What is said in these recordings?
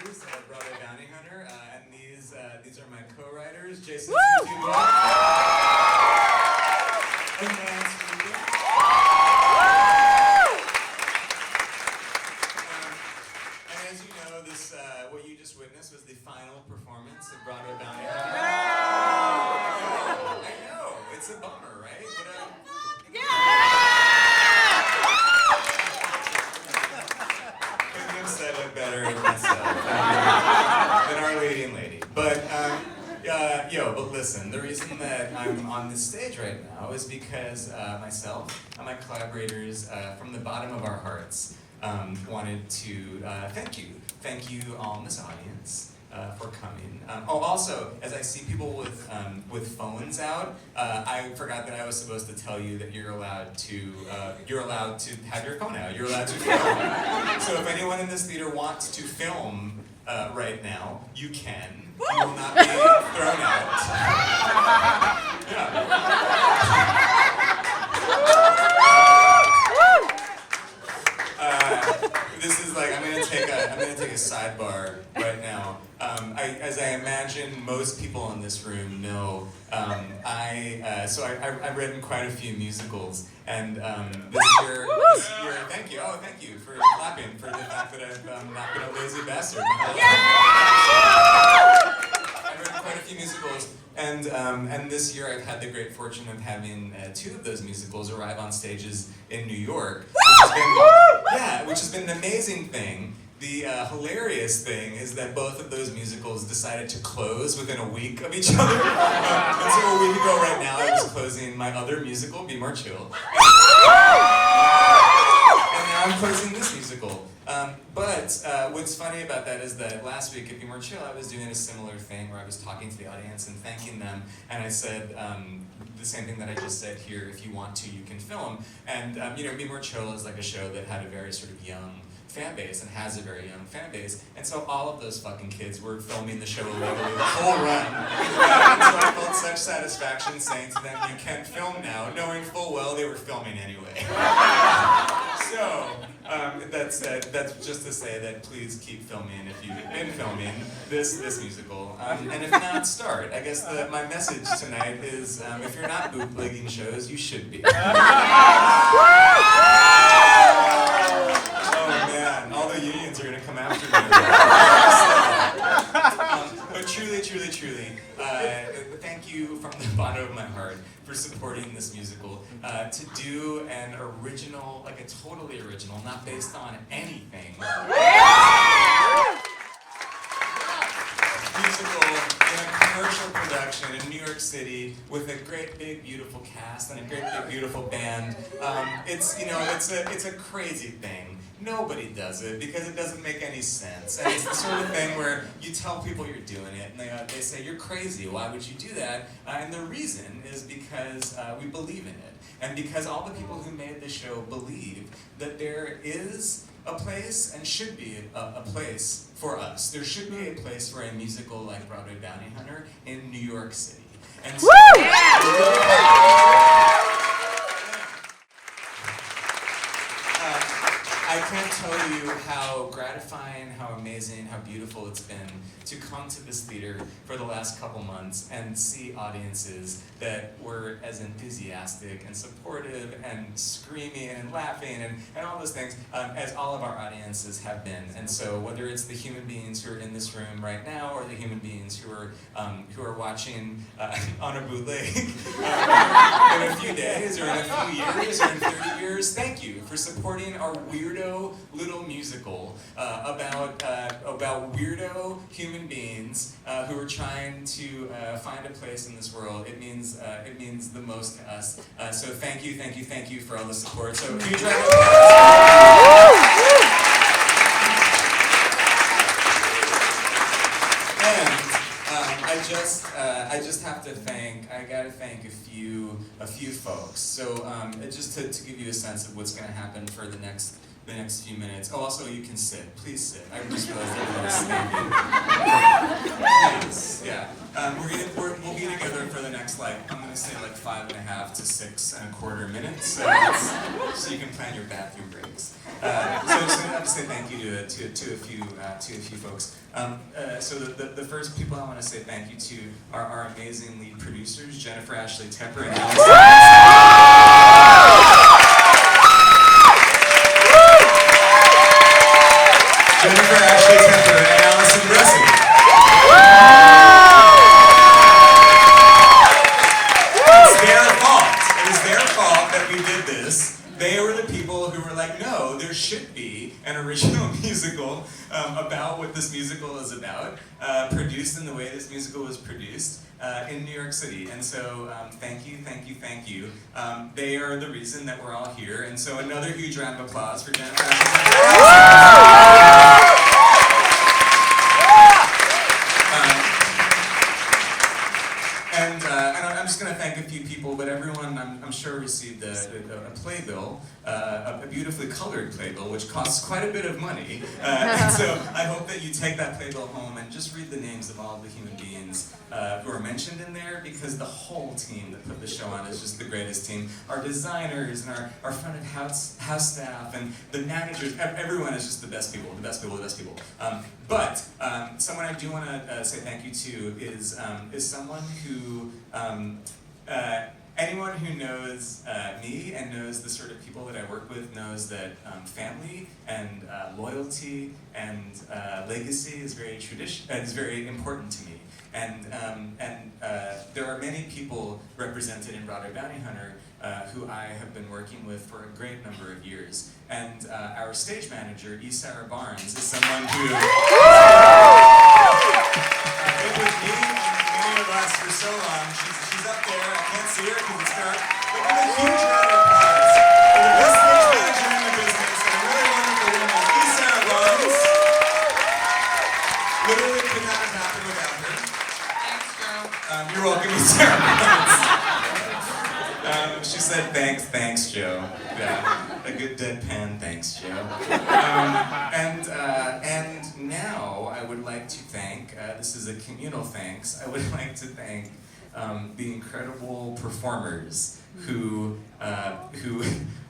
Hughes at Broadway Bounty Hunter, and these are my co-writers, Jason Woo! and Lance Rubin. And as you know, this what you just witnessed was the final performance of Broadway Bounty Hunter. I know, it's a bummer, right? But, couldn't have said it better myself than Our Lady and Lady. But but listen, the reason that I'm on this stage right now is because myself and my collaborators, from the bottom of our hearts, wanted to thank you all in this audience for coming. Also, as I see people with phones out, I forgot that I was supposed to tell you that you're allowed to have your phone out. You're allowed to film. So if anyone in this theater wants to film right now, you can. You will not be thrown out. This is like I'm gonna take a sidebar right now. As I imagine most people in this room know, I've written quite a few musicals, and this year, thank you for clapping for the fact that I've not been a lazy bastard. I've written quite a few musicals, and this year I've had the great fortune of having two of those musicals arrive on stages in New York, which has been an amazing thing. The hilarious thing is that both of those musicals decided to close within a week of each other. And so a week ago right now I was closing my other musical, Be More Chill. And now I'm closing this musical. But what's funny about that is that last week at Be More Chill I was doing a similar thing where I was talking to the audience and thanking them, and I said the same thing that I just said here: if you want to, you can film. And Be More Chill is like a show that had a very sort of young fan base and has a very young fan base, and so all of those fucking kids were filming the show illegally the whole run. And so I felt such satisfaction saying to them, "You can film now," knowing full well they were filming anyway. So that's just to say that please keep filming if you've been filming this musical, and if not, start. I guess my message tonight is if you're not bootlegging shows, you should be. All the unions are going to come after me. But truly, thank you from the bottom of my heart for supporting this musical. To do an original, like a totally original, not based on anything, musical in a commercial production in New York City with a great big beautiful cast and a great big beautiful band. It's a crazy thing. Nobody does it because it doesn't make any sense. And it's the sort of thing where you tell people you're doing it and they say, "You're crazy, why would you do that?" And the reason is because we believe in it. And because all the people who made the show believe that there is a place and should be a place for us. There should be a place for a musical like Broadway Bounty Hunter in New York City. And so, I can't tell you how gratifying, how amazing, how beautiful it's been to come to this theater for the last couple months and see audiences that were as enthusiastic and supportive and screaming and laughing and all those things as all of our audiences have been. And so whether it's the human beings who are in this room right now or the human beings who are watching on a bootleg in a few days or in a few years or in 30 years, thank you for supporting our weirdo little musical about weirdo human beings who are trying to find a place in this world. It means the most to us. So thank you for all the support. So huge round of applause. And I just have to thank. I gotta thank a few folks. So just to give you a sense of what's going to happen for the next few minutes. Oh, also you can sit. Please sit. I just realized everyone's standing. Please, yeah. We'll be together for the next, I'm going to say 5.5 to 6.25 minutes, so you can plan your bathroom breaks. So I just have to say thank you to a few folks. So the first people I want to say thank you to are our amazing lead producers, Jennifer Ashley Tepper and Allison. Jennifer Ashley Tepper and Allison Bresson. It's their fault. It is their fault that we did this. They were the people who were like, no, there should be an original musical about what this musical is about, produced in the way this musical was produced in New York City. And so thank you. They are the reason that we're all here. And so another huge round of applause for Jennifer. And I'm just going to thank a few people, but everyone, I'm sure, received a playbill, a beautifully colored playbill, which costs quite a bit of money. And so I hope that you take that playbill home and just read the names of all of the human beings who are mentioned in there, because the whole team that put the show on is just the greatest team. Our designers and our front of house staff and the managers, everyone is just the best people. But someone I do want to say thank you to is someone who, anyone who knows me and knows the sort of people that I work with knows that family and loyalty and legacy is very important to me. And there are many people represented in Broadway Bounty Hunter who I have been working with for a great number of years. And our stage manager, Sarah Barnes, is someone who has been with me and many of us for so long. She's up there. I can't see her because it's dark. But give a huge round of applause for the best stage manager in the business and a really wonderful woman, Sarah Barnes. Literally could not have happened without her. Thanks, Joe. You're welcome, Sarah Barnes. She said, thanks, Joe. Yeah, a good deadpan, thanks, Joe. And now I would like to thank, this is a communal thanks, I would like to thank the incredible performers who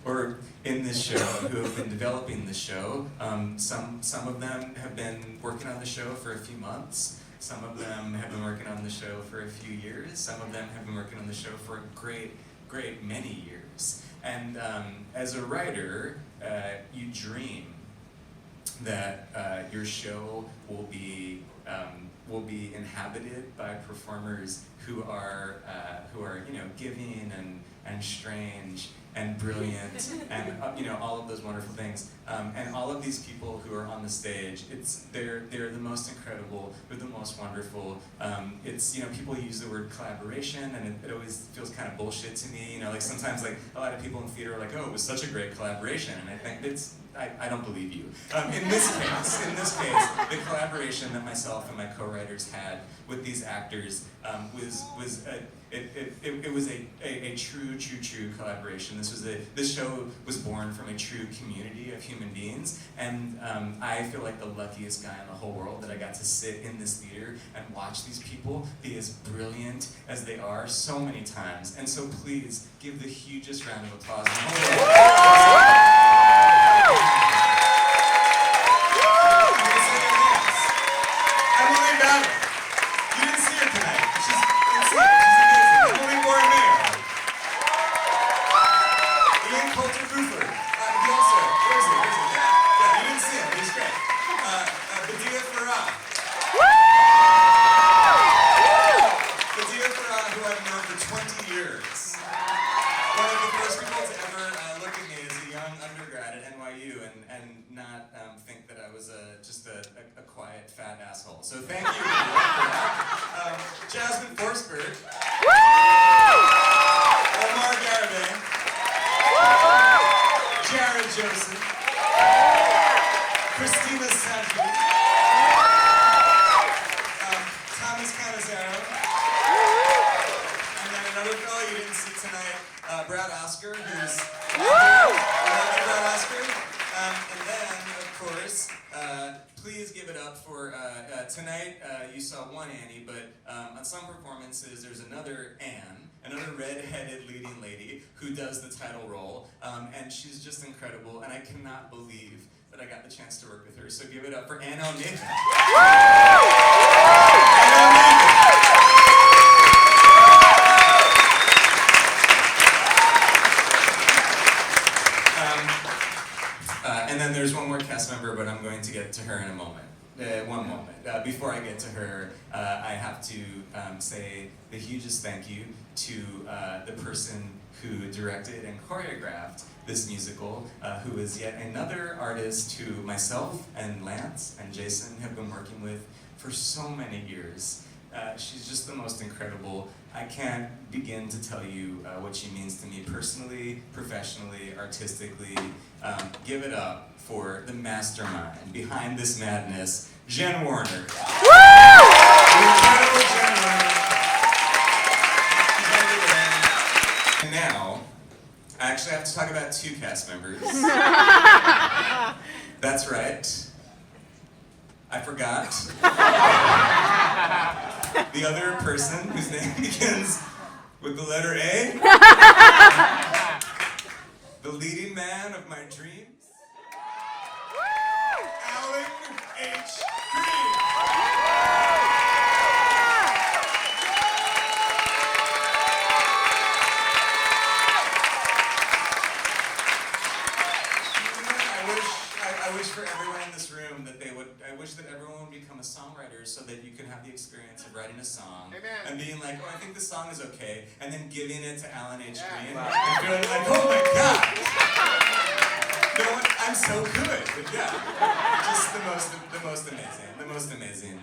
were in this show, who have been developing the show. Some of them have been working on the show for a few months. Some of them have been working on the show for a few years. Some of them have been working on the show for a great many years. And as a writer, you dream that your show will be inhabited by performers who are giving and strange and brilliant and all of those wonderful things. And all of these people who are on the stage, they're the most incredible, they're the most wonderful. People use the word collaboration, and it always feels kind of bullshit to me. Sometimes a lot of people in theater are like, oh, it was such a great collaboration, and I think I don't believe you. In this case, the collaboration that myself and my co-writers had with these actors was a true collaboration. This show was born from a true community of human beings, and I feel like the luckiest guy in the whole world that I got to sit in this theater and watch these people be as brilliant as they are so many times. And so please give the hugest round of applause. So thank you for that. Jasmine Forsberg, Omar Garabay, Jared Joseph, Christina Sadri, Thomas Canizaro, and then another fellow you didn't see tonight, Brad Oscar, who's Brad Oscar, and then of course please give it up for tonight you saw one Annie, but on some performances there's another Anne, another red-headed leading lady who does the title role, and she's just incredible, and I cannot believe that I got the chance to work with her. So give it up for Anne O'Nathan. And then there's one more cast member, but I'm going to get to her in a moment. One moment. Before I get to her, I have to say the hugest thank you to the person who directed and choreographed this musical, who is yet another artist who myself and Lance and Jason have been working with for so many years. She's just the most incredible. I can't begin to tell you what she means to me personally, professionally, artistically. Give it up for the mastermind behind this madness, Jen Warner. Woo! The incredible Jen Warner. And now, I actually have to talk about two cast members. That's right. I forgot. The other person whose name begins with the letter A. The leading man of my dreams. Alan H. Green. I wish for everyone in this room that I wish that everyone would become a songwriter so that you can have the experience of writing a song. Amen. And being like, oh, I think this song is okay, and then giving it to Alan H. Green, and feeling like, oh my God, I'm so good. Yeah, just the most amazing.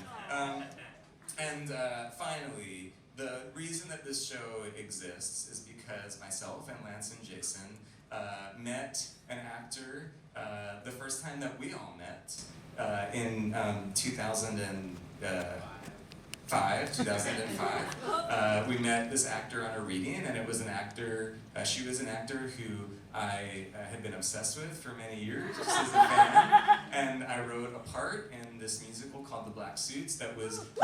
And finally, the reason that this show exists is because myself and Lance and Jason met an actor the first time that we all met in 2005. We met this actor on a reading, and it was an actor. She was an actor who I had been obsessed with for many years just as a fan, and I wrote a part in this musical called The Black Suits that was specifically.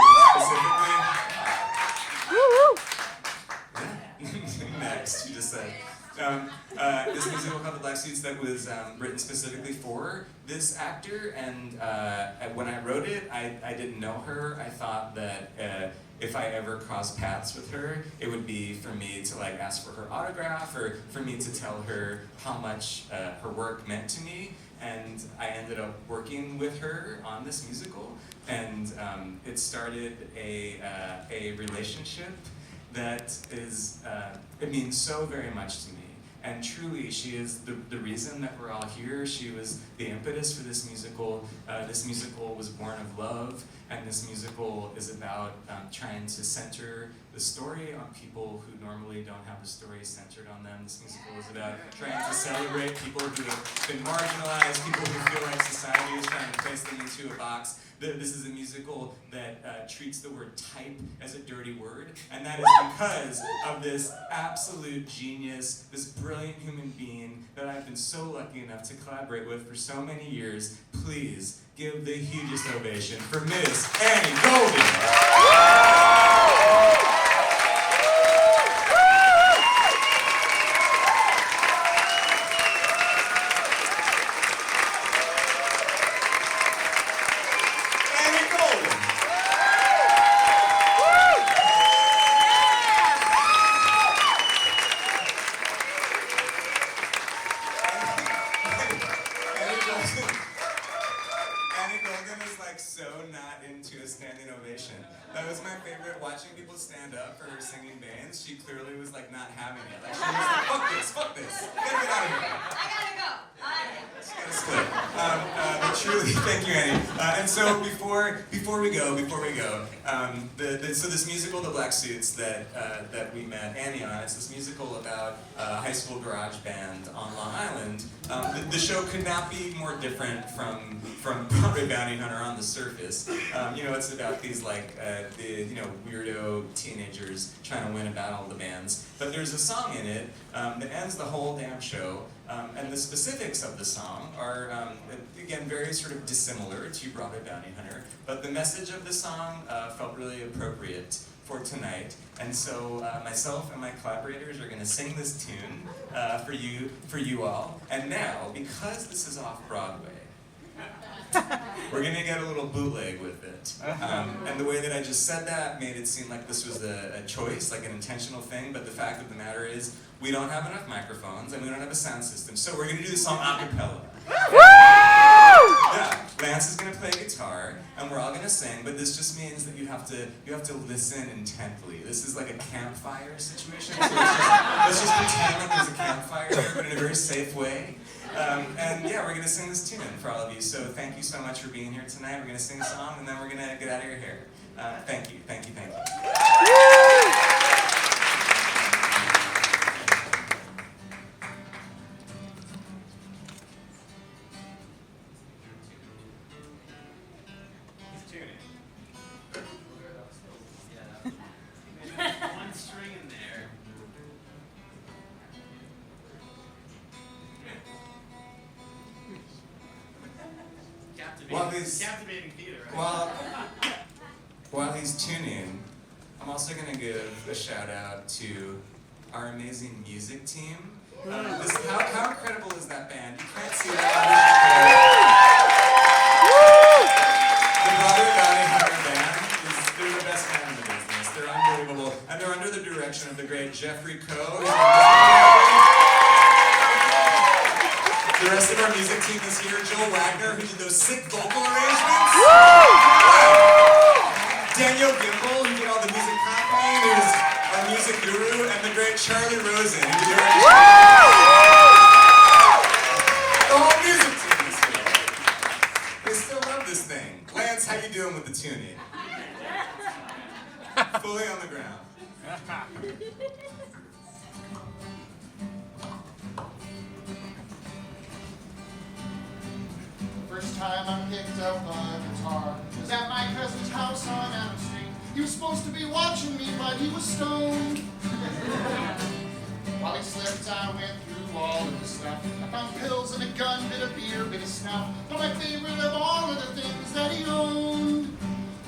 Next, you just said. This musical called The Black Suits that was written specifically for this actor, and when I wrote it, I didn't know her. I thought that if I ever crossed paths with her, it would be for me to like ask for her autograph or for me to tell her how much her work meant to me. And I ended up working with her on this musical, and it started a relationship that is, it means so very much to me. And truly, she is the reason that we're all here. She was the impetus for this musical. This musical was born of love, and this musical is about trying to center the story on people who normally don't have the story centered on them. This musical is about trying to celebrate people who have been marginalized, people who feel like society is trying to place them into a box. This is a musical that treats the word type as a dirty word, and that is because of this absolute genius, this brilliant human being that I've been so lucky enough to collaborate with for so many years. Please give the hugest ovation for Miss Annie Golden. That was my favorite, watching people stand up for her singing bands. She clearly was like not having it. Like she was like, fuck this, gotta get out of here. I gotta go. She gotta split. But truly, thank you, Annie. And so before we go, so this musical, The Black Suits, that we met Annie on, it's this musical about a high school garage band on Long Island. The show could not be more different from Broadway Bounty Hunter on the surface. It's about these weirdo teenagers trying to win a battle of the bands. But there's a song in it that ends the whole damn show, and the specifics of the song are, again, very sort of dissimilar to Broadway Bounty Hunter, but the message of the song felt really appropriate for tonight, and so myself and my collaborators are going to sing this tune for you all. And now, because this is off-Broadway, we're going to get a little bootleg with it. And the way that I just said that made it seem like this was a choice, like an intentional thing, but the fact of the matter is we don't have enough microphones and we don't have a sound system, so we're going to do the song a cappella. Yeah, Lance is going to play guitar, and we're all going to sing, but this just means that you have to listen intently. This is like a campfire situation, so let's just pretend like there's a campfire here, but in a very safe way. And yeah, we're going to sing this tune for all of you, so thank you so much for being here tonight. We're going to sing a song, and then we're going to get out of your hair. Thank you, thank you, thank you. Captivating theater, right? While he's tuning, I'm also going to give a shout out to our amazing music team. How incredible is that band? You can't see that. The Broadway Bounty Hunter band, they're the best band in the business. They're unbelievable. And they're under the direction of the great Jeffrey Coe. The rest of our music team is here. Joel Wagner, who did those sick vocal arrangements. Daniel Gimble, who did all the music copying, who's our music guru, and the great Charlie Rosen, who did the whole music team is here. They still love this thing. Lance, how you doing with the tuning? Fully on the ground. First time I picked up a guitar was at my cousin's house on Adams Street. He was supposed to be watching me, but he was stoned. While he slept, I went through all of the stuff. I found pills and a gun, bit of beer, bit of snuff. But my favorite of all of the things that he owned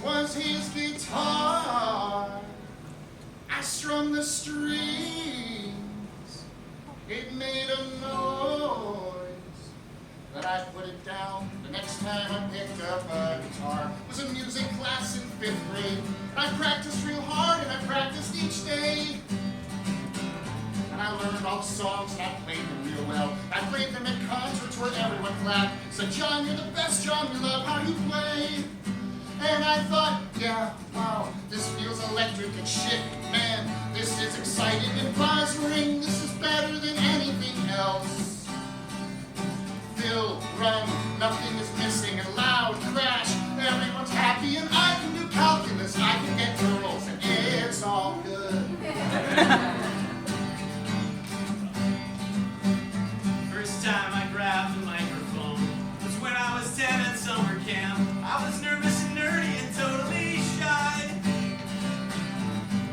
was his guitar. I strummed the strings. It made a noise. But I put it down the next time I picked up a guitar. It was a music class in 5th grade. And I practiced real hard and I practiced each day. And I learned all the songs and I played them real well. I played them at concerts where everyone clapped. Said, John, you're the best, John, we love how you play. And I thought, yeah, wow, this feels electric and shit, man. This is exciting and buzzing. This is better than anything else. Fill, run, nothing is missing, and loud crash. Everyone's happy, and I can do calculus. I can get girls, and it's all good. First time I grabbed the microphone was when I was 10 at summer camp. I was nervous and nerdy and totally shy.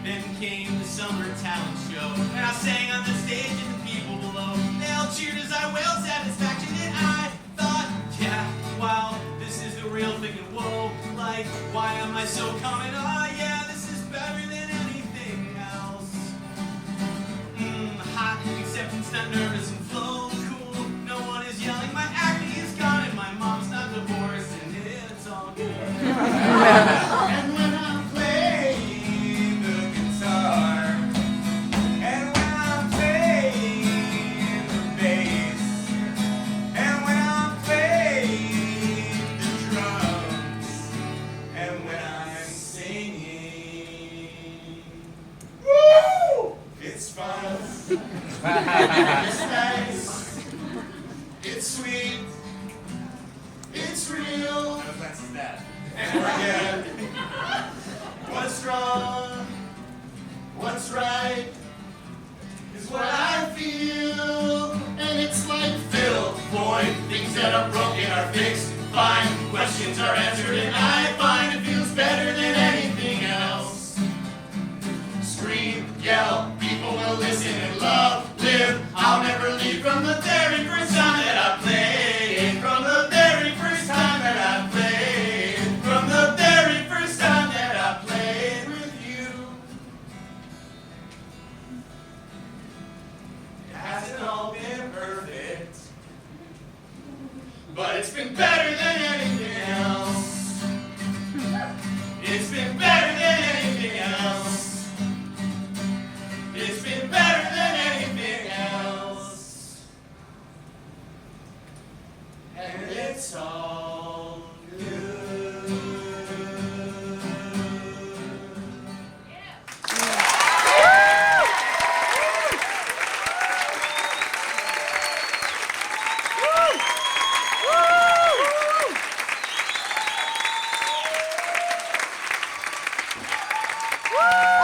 Then came the summer talent show, and I sang on the stage and the people below, they all cheered as I wailed satisfaction. I thought, yeah, wow, this is the real thing, and whoa, like, why am I so common? Oh, yeah, this is better than anything else. Hot, acceptance, not nervous, and flow, cool, no one is yelling, my acne is gone, and my mom's not divorced, and it's all good. And when I'm playing the guitar, and when I'm playing the bass, and when I'm playing the drums, and when I'm singing, woo! It's fun, it's nice, it's sweet, it's real. How fancy is that? And forget what's wrong, what's right, is what I feel. And it's like fill, void, things that are broken are fixed, fine, questions are answered, and I find It's been better than anything else. It's been better than anything else. And it's all good. Woo!